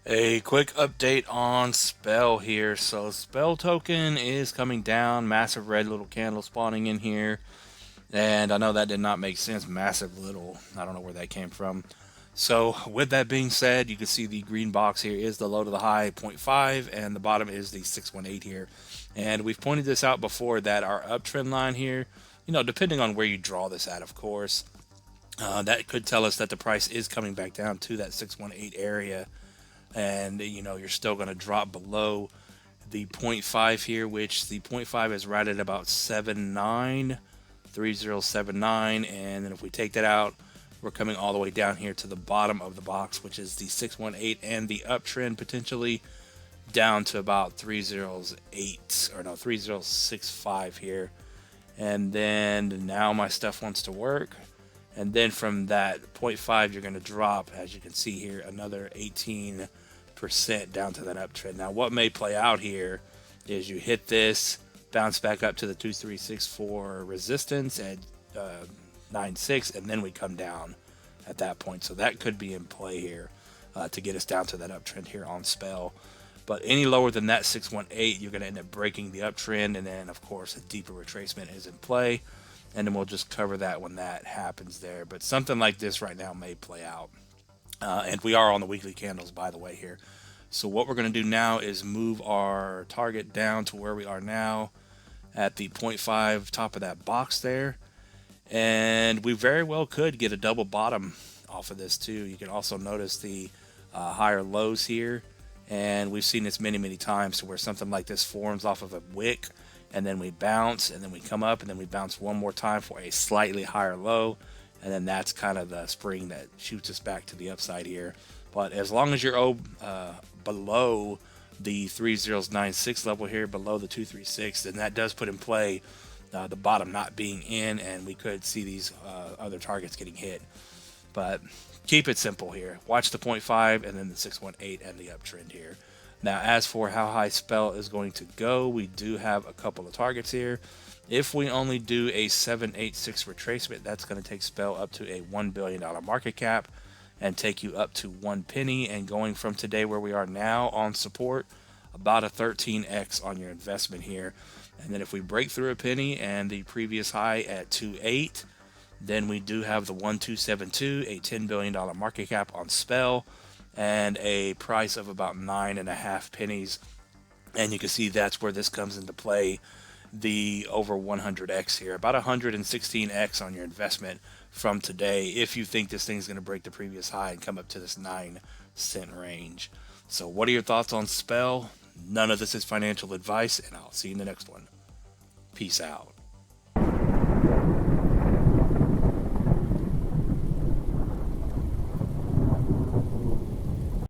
A quick update on Spell here. So Spell token is coming down. Massive red little candle spawning in here. And I know that did not make sense. Massive little. I don't know where that came from. So with that being said, you can see the green box here is the low to the high 0.5 and the bottom is the 618 here. And we've pointed this out before that our uptrend line here, depending on where you draw this at, of course, that could tell us that the price is coming back down to that 618 area, and you're still going to drop below the zero point 0.5 here, which the zero point 0.5 is right at about 793079, and then if we take that out, we're coming all the way down here to the bottom of the box, which is the 618, and the uptrend potentially down to about 308 or no 3065 here. And then now my stuff wants to work, and then from that 0.5 you're going to drop, as you can see here, another 18% down to that uptrend. Now what may play out here is you hit this, bounce back up to the 2364 resistance at 96, and then we come down at that point. So that could be in play here to get us down to that uptrend here on Spell. But any lower than that 618, you're going to end up breaking the uptrend, and then of course a deeper retracement is in play, and then we'll just cover that when that happens there. But something like this right now may play out. And we are on the weekly candles, by the way, here. So what we're going to do now is move our target down to where we are now at the zero point 0.5 top of that box there. And we very well could get a double bottom off of this too. You can also notice the higher lows here. And we've seen this many times to where something like this forms off of a wick, and then we bounce, and then we come up, and then we bounce one more time for a slightly higher low, and then that's kind of the spring that shoots us back to the upside here. But as long as you're below the 3096 level here, below the 236, then that does put in play the bottom not being in, and we could see these other targets getting hit. But keep it simple here. Watch the 0.5 and then the 618 and the uptrend here. Now, as for how high Spell is going to go, we do have a couple of targets here. If we only do a 786 retracement, that's going to take Spell up to a $1 billion market cap and take you up to 1 penny. And going from today where we are now on support, about a 13x on your investment here. And then if we break through a penny and the previous high at 2.8, then we do have the 1272, a $10 billion market cap on Spell, and a price of about 9.5 pennies. And you can see that's where this comes into play, the over 100x here, about 116x on your investment from today, if you think this thing's going to break the previous high and come up to this 9-cent range. So what are your thoughts on Spell? None of this is financial advice, and I'll see you in the next one. Peace out.